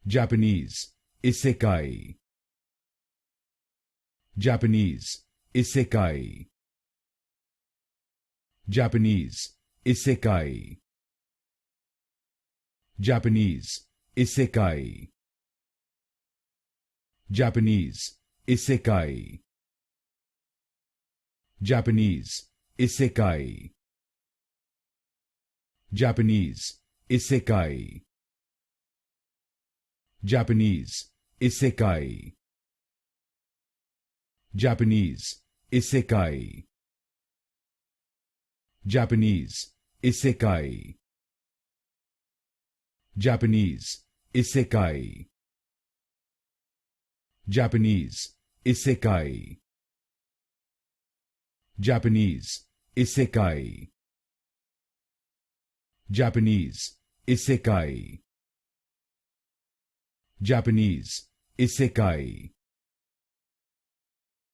Japanese Isekai. Japanese Isekai. Japanese Isekai. Japanese Isekai. Japanese Isekai. Japanese Isekai. Japanese Isekai. Japanese Isekai. Japanese Isekai. Japanese Isekai. Japanese Isekai. Japanese Isekai. Japanese Isekai. Japanese Isekai. Japanese Isekai.